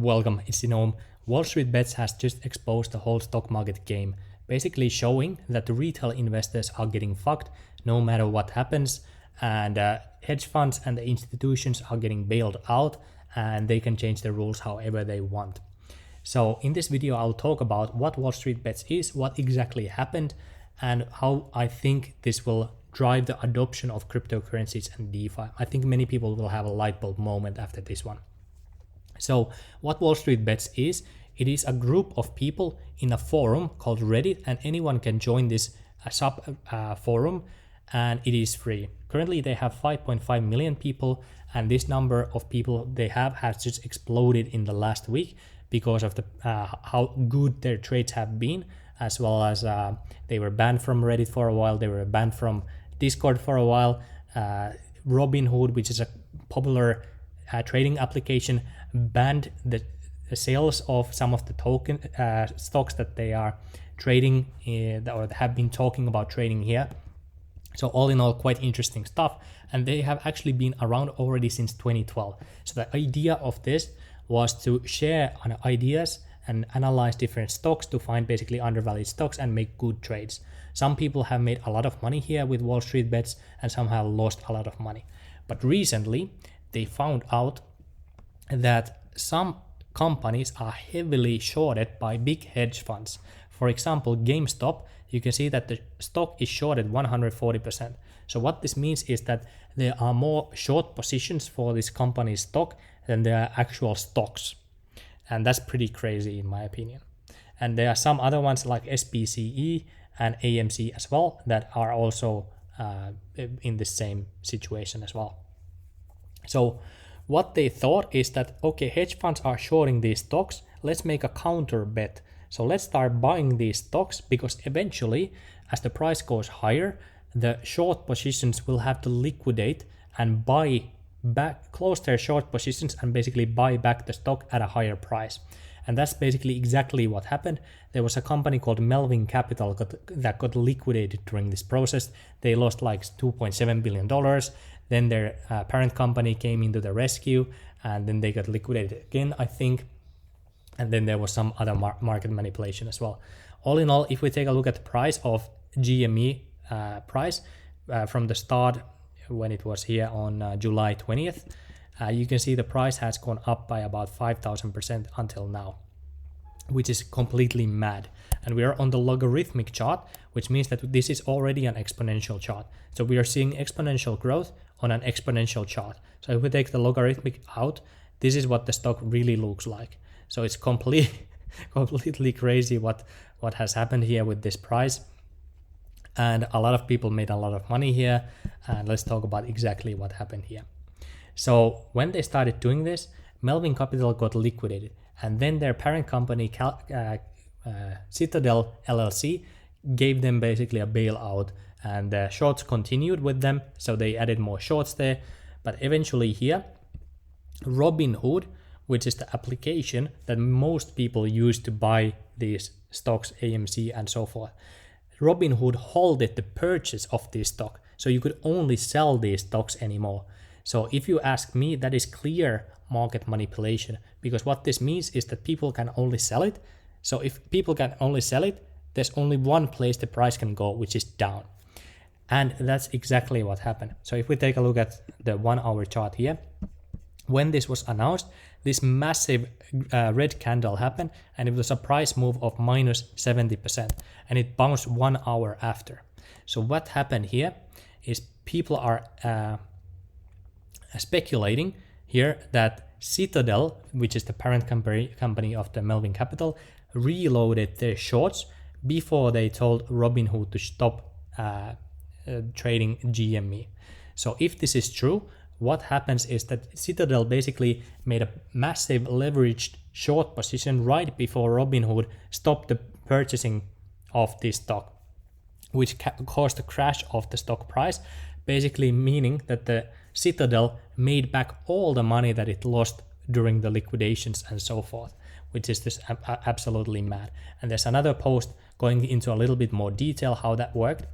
Welcome, it's denome. Wallstreetbets has just exposed the whole stock market game, basically showing that the retail investors are getting fucked no matter what happens, and hedge funds and the institutions are getting bailed out, and they can change the rules however they want. So in this video, I'll talk about what Wallstreetbets is, what exactly happened, and how I think this will drive the adoption of cryptocurrencies and DeFi. I think many people will have a light bulb moment after this one. So what Wallstreetbets is, it is a group of people in a forum called Reddit, and anyone can join this sub forum, and it is free. Currently they have 5.5 million people, and this number of people they have has just exploded in the last week because of the how good their trades have been, as well as they were banned from Reddit for a while, they were banned from Discord for a while. Robinhood, which is a popular trading application, banned the sales of some of the token stocks that they are trading or have been talking about trading here. So all in all, quite interesting stuff, and they have actually been around already since 2012. So the idea of this was to share on ideas and analyze different stocks to find basically undervalued stocks and make good trades. Some people have made a lot of money here with Wallstreetbets, and some have lost a lot of money. But recently they found out that some companies are heavily shorted by big hedge funds. For example, GameStop, you can see that the stock is shorted 140%. So what this means is that there are more short positions for this company's stock than there are actual stocks. And that's pretty crazy in my opinion. And there are some other ones like SPCE and AMC as well that are also in the same situation as well. So what they thought is that, okay, hedge funds are shorting these stocks, let's make a counter bet. So let's start buying these stocks, because eventually, as the price goes higher, the short positions will have to liquidate and buy back, close their short positions and basically buy back the stock at a higher price. And that's basically exactly what happened. There was a company called Melvin Capital that got liquidated during this process. They lost like $2.7 billion. Then their parent company came into the rescue, and then they got liquidated again, I think. And then there was some other market manipulation as well. All in all, if we take a look at the price of GME price from the start when it was here on July 20th, you can see the price has gone up by about 5,000% until now, which is completely mad. And we are on the logarithmic chart, which means that this is already an exponential chart. So we are seeing exponential growth on an exponential chart. So if we take the logarithmic out, this is what the stock really looks like. So it's completely crazy what has happened here with this price. And a lot of people made a lot of money here. And let's talk about exactly what happened here. So when they started doing this, Melvin Capital got liquidated, and then their parent company Citadel LLC gave them basically a bailout, and the shorts continued with them, so they added more shorts there. But eventually here, Robinhood, which is the application that most people use to buy these stocks, AMC and so forth, Robinhood halted the purchase of this stock, so you could only sell these stocks anymore. So if you ask me, that is clear market manipulation, because what this means is that people can only sell it. So if people can only sell it, there's only one place the price can go, which is down. And that's exactly what happened. So if we take a look at the 1 hour chart here, when this was announced, this massive red candle happened, and it was a price move of minus 70%, and it bounced 1 hour after. So what happened here is people are speculating here that Citadel, which is the parent company of the Melvin Capital, reloaded their shorts before they told Robinhood to stop trading GME. So if this is true, what happens is that Citadel basically made a massive leveraged short position right before Robinhood stopped the purchasing of this stock, which caused the crash of the stock price, basically meaning that the Citadel made back all the money that it lost during the liquidations and so forth, which is just absolutely mad. And there's another post going into a little bit more detail how that worked.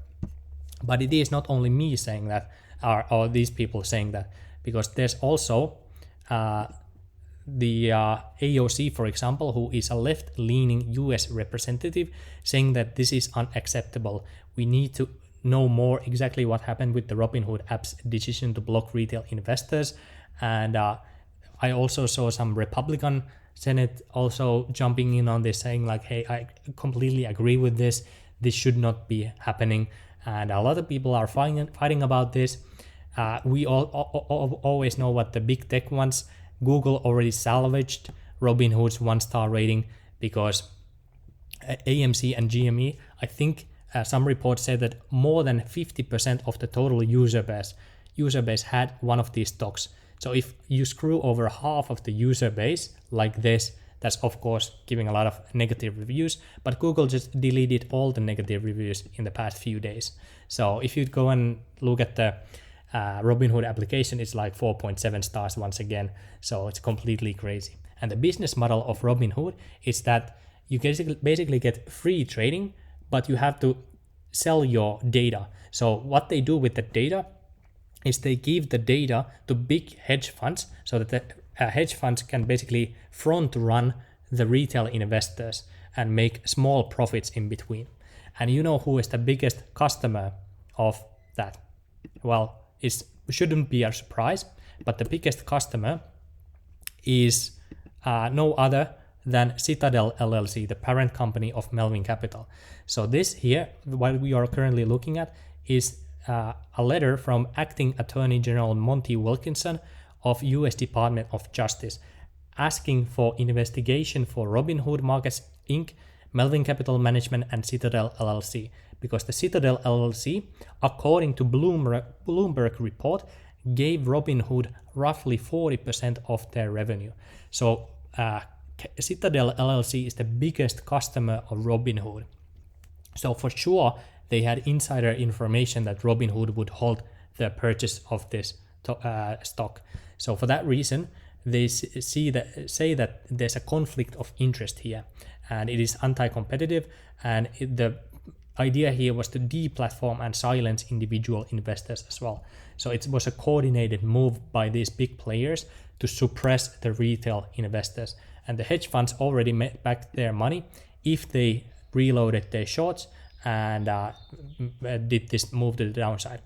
But it is not only me saying that, or these people saying that, because there's also the AOC, for example, who is a left-leaning US representative, saying that this is unacceptable. We need to know more exactly what happened with the Robinhood app's decision to block retail investors. And I also saw some Republican Senate also jumping in on this, saying like, hey, I completely agree with this. This should not be happening. And a lot of people are fighting about this. We always know what the big tech wants. Google already salvaged Robinhood's 1-star rating because AMC and GME, I think some reports say that more than 50% of the total user base had one of these stocks. So if you screw over half of the user base like this, that's of course giving a lot of negative reviews, but Google just deleted all the negative reviews in the past few days. So if you go and look at the Robinhood application, it's like 4.7 stars once again. So it's completely crazy. And the business model of Robinhood is that you basically get free trading, but you have to sell your data. So what they do with the data is they give the data to big hedge funds so that the hedge funds can basically front run the retail investors and make small profits in between. And you know who is the biggest customer of that? Well, it shouldn't be a surprise, but the biggest customer is no other than Citadel LLC, the parent company of Melvin Capital. So this here, what we are currently looking at, is a letter from Acting Attorney General Monty Wilkinson of US Department of Justice asking for investigation for Robinhood Markets Inc., Melvin Capital Management, and Citadel LLC, because the Citadel LLC, according to Bloomberg report, gave Robinhood roughly 40% of their revenue. So Citadel LLC is the biggest customer of Robinhood. So for sure, they had insider information that Robinhood would hold the purchase of this stock. So for that reason, they say that there's a conflict of interest here, and it is anti-competitive. And the idea here was to deplatform and silence individual investors as well. So it was a coordinated move by these big players to suppress the retail investors. And the hedge funds already made back their money if they reloaded their shorts and did this move to the downside.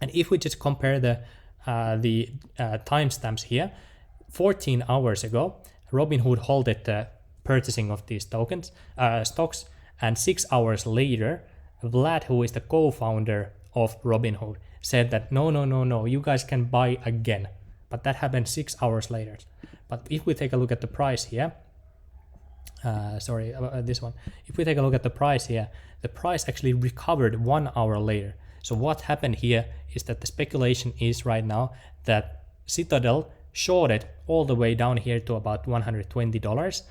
And if we just compare the timestamps here, 14 hours ago, Robinhood halted the purchasing of these stocks, and 6 hours later, Vlad, who is the co-founder of Robinhood, said that no, you guys can buy again. But that happened 6 hours later. But if we take a look at the price here, this one. If we take a look at the price here, the price actually recovered 1 hour later. So what happened here is that the speculation is right now that Citadel shorted all the way down here to about $120.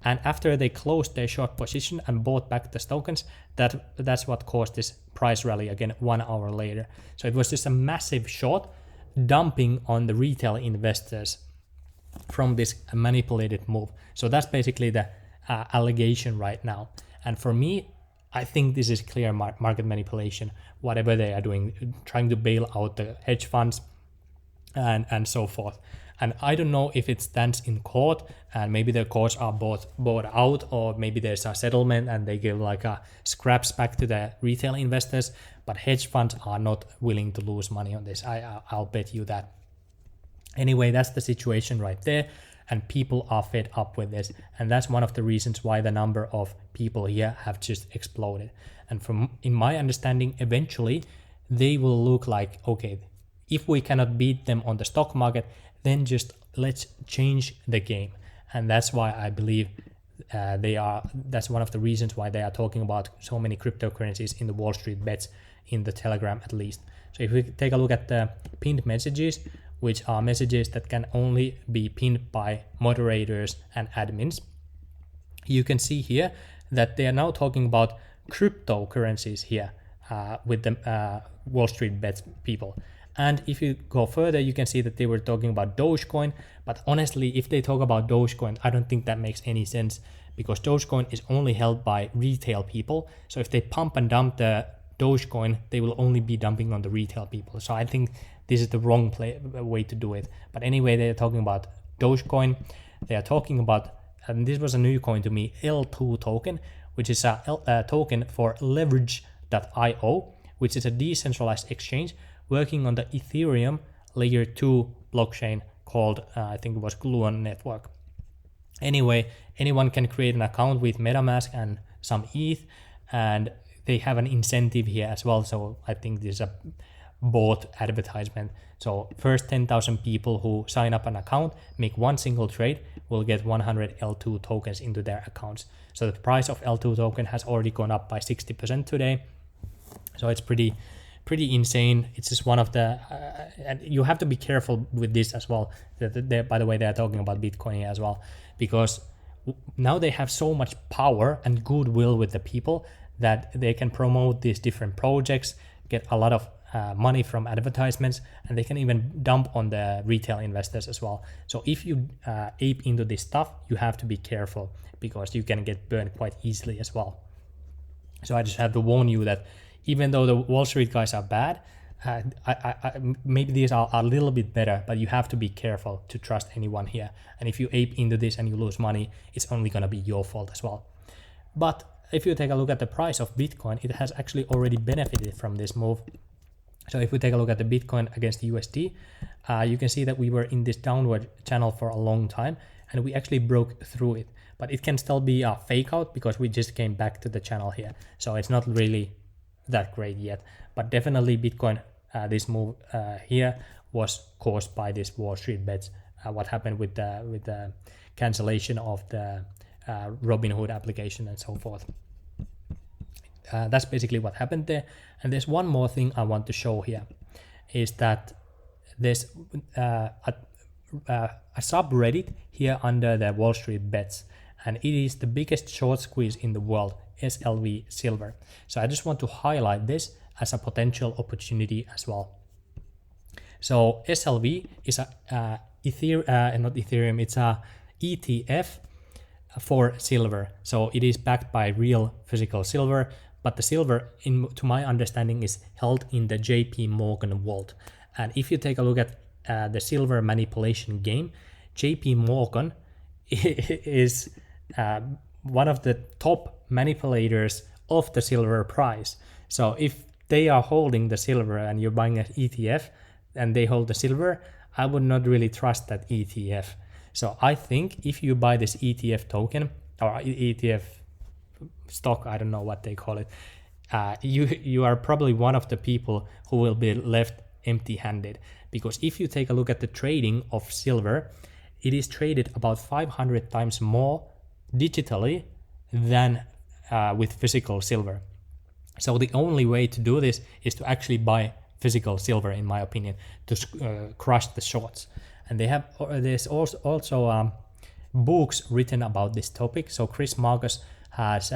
And after they closed their short position and bought back the tokens, that's what caused this price rally again 1 hour later. So it was just a massive short dumping on the retail investors from this manipulated move. So that's basically the allegation right now. And for me, I think this is clear market manipulation, whatever they are doing, trying to bail out the hedge funds and so forth. And I don't know if it stands in court and maybe the courts are bought out, or maybe there's a settlement and they give like a scraps back to the retail investors, but hedge funds are not willing to lose money on this. I'll bet you that. Anyway, that's the situation right there, and people are fed up with this, and that's one of the reasons why the number of people here have just exploded. And in my understanding, eventually they will look like, okay, if we cannot beat them on the stock market, then just let's change the game. And that's why I believe that's one of the reasons why they are talking about so many cryptocurrencies in the Wallstreetbets, in the Telegram at least. So if we take a look at the pinned messages, which are messages that can only be pinned by moderators and admins, you can see here that they are now talking about cryptocurrencies here with the Wallstreetbets people. And if you go further, you can see that they were talking about Dogecoin. But honestly, if they talk about Dogecoin, I don't think that makes any sense, because Dogecoin is only held by retail people. So if they pump and dump the Dogecoin, they will only be dumping on the retail people. So I think this is the wrong way to do it. But anyway, they're talking about Dogecoin. They are talking about, and this was a new coin to me, L2 token, which is a token for leverage.io, which is a decentralized exchange working on the Ethereum layer 2 blockchain called, I think it was Gluon network. Anyway, anyone can create an account with MetaMask and some ETH, and they have an incentive here as well. So I think this is a bought advertisement. So first 10,000 people who sign up an account, make one single trade, will get 100 L2 tokens into their accounts. So the price of L2 token has already gone up by 60% today. So it's pretty insane. It's just one of the, and you have to be careful with this as well. By the way, they're talking about Bitcoin here as well, because now they have so much power and goodwill with the people that they can promote these different projects, get a lot of money from advertisements, and they can even dump on the retail investors as well. So if you ape into this stuff, you have to be careful because you can get burned quite easily as well. So I just have to warn you that even though the Wall Street guys are bad, maybe these are a little bit better, but you have to be careful to trust anyone here. And if you ape into this and you lose money, it's only going to be your fault as well. But if you take a look at the price of Bitcoin, it has actually already benefited from this move. So if we take a look at the Bitcoin against the USD, you can see that we were in this downward channel for a long time, and we actually broke through it. But it can still be a fake out because we just came back to the channel here. So it's not really that great yet. But definitely Bitcoin, this move here was caused by this Wallstreetbets. What happened with the cancellation of the Robinhood application and so forth. That's basically what happened there. And there's one more thing I want to show here, is that there's a subreddit here under the Wallstreetbets, and it is the biggest short squeeze in the world, SLV Silver. So I just want to highlight this as a potential opportunity as well. So SLV is a it's a ETF for silver. So it is backed by real physical silver, but the silver, to my understanding, is held in the JP Morgan vault. And if you take a look at the silver manipulation game, JP Morgan is one of the top manipulators of the silver price. So if they are holding the silver and you're buying an ETF and they hold the silver, I would not really trust that ETF. So I think if you buy this ETF token or ETF stock, I don't know what they call it, you are probably one of the people who will be left empty-handed. Because if you take a look at the trading of silver, it is traded about 500 times more digitally than with physical silver. So the only way to do this is to actually buy physical silver, in my opinion, to crush the shorts. And there's also books written about this topic. So Chris Marcus has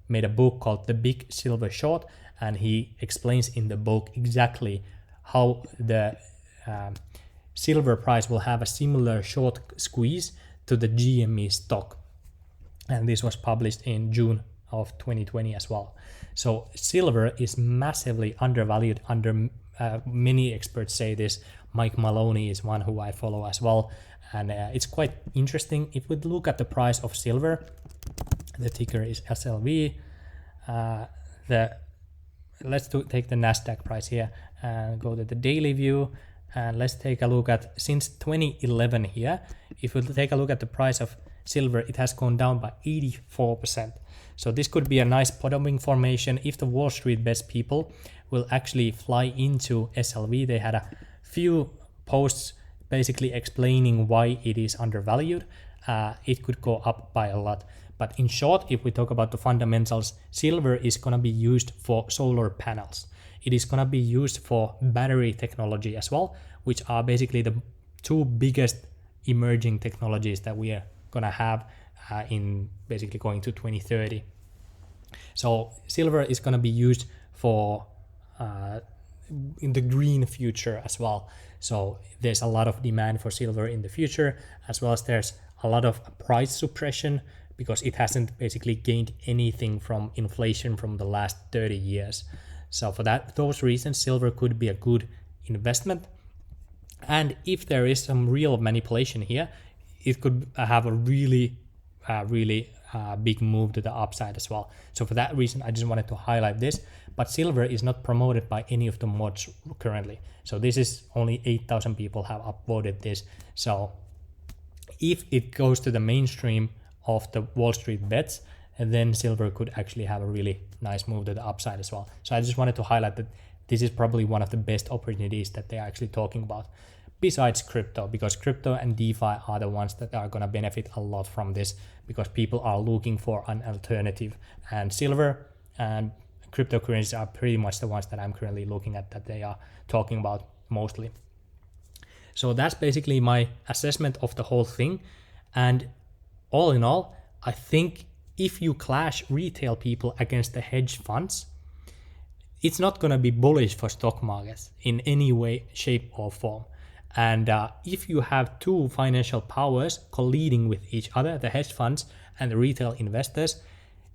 made a book called The Big Silver Short, and he explains in the book exactly how the silver price will have a similar short squeeze to the GME stock. And this was published in June of 2020 as well. So silver is massively undervalued under many experts say this. Mike Maloney is one who I follow as well, and it's quite interesting. If we look at the price of silver, the ticker is SLV. Let's take the Nasdaq price here and go to the daily view, and let's take a look at since 2011 here. If we take a look at the price of silver, it has gone down by 84%. So this could be a nice bottoming formation if the Wallstreetbets people will actually fly into SLV. They had a few posts basically explaining why it is undervalued. It could go up by a lot. But in short, if we talk about the fundamentals, silver is going to be used for solar panels. It is going to be used for battery technology as well, which are basically the two biggest emerging technologies that we are going to have in basically going to 2030. So silver is going to be used for in the green future as well. So there's a lot of demand for silver in the future, as well as there's a lot of price suppression because it hasn't basically gained anything from inflation from the last 30 years. So for those reasons, silver could be a good investment. And if there is some real manipulation here, it could have a really big move to the upside as well. So for that reason, I just wanted to highlight this. But silver is not promoted by any of the mods currently. So this is only 8,000 people have upvoted this. So if it goes to the mainstream of the Wall Street bets, and then silver could actually have a really nice move to the upside as well. So I just wanted to highlight that this is probably one of the best opportunities that they're actually talking about, besides crypto, because crypto and DeFi are the ones that are going to benefit a lot from this, because people are looking for an alternative, and silver and cryptocurrencies are pretty much the ones that I'm currently looking at that they are talking about mostly. So that's basically my assessment of the whole thing. And all in all, I think if you clash retail people against the hedge funds, it's not going to be bullish for stock markets in any way, shape or form. And if you have two financial powers colliding with each other, the hedge funds and the retail investors,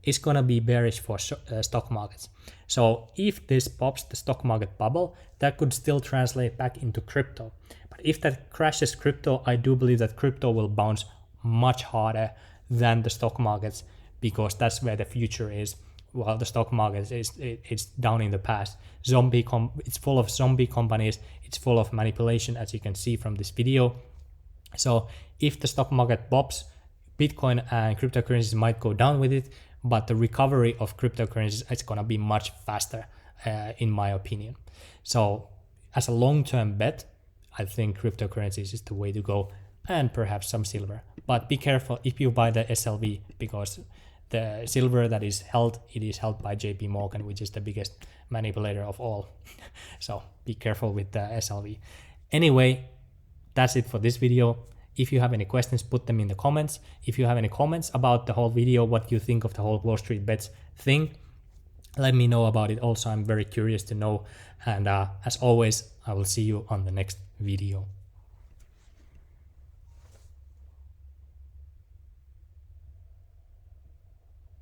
it's going to be bearish for stock markets. So if this pops the stock market bubble, that could still translate back into crypto. But if that crashes crypto, I do believe that crypto will bounce much harder than the stock markets, because that's where the future is. While the stock market it's down in the past. It's full of zombie companies. It's full of manipulation, as you can see from this video. So if the stock market pops, Bitcoin and cryptocurrencies might go down with it, but the recovery of cryptocurrencies is going to be much faster, in my opinion. So as a long-term bet, I think cryptocurrencies is the way to go, and perhaps some silver. But be careful if you buy the SLV, because the silver that is held, it is held by JP Morgan, which is the biggest manipulator of all. So be careful with the SLV. Anyway, that's it for this video. If you have any questions, put them in the comments. If you have any comments about the whole video, what you think of the whole Wall Street Bets thing, let me know about it. Also, I'm very curious to know. And as always, I will see you on the next video.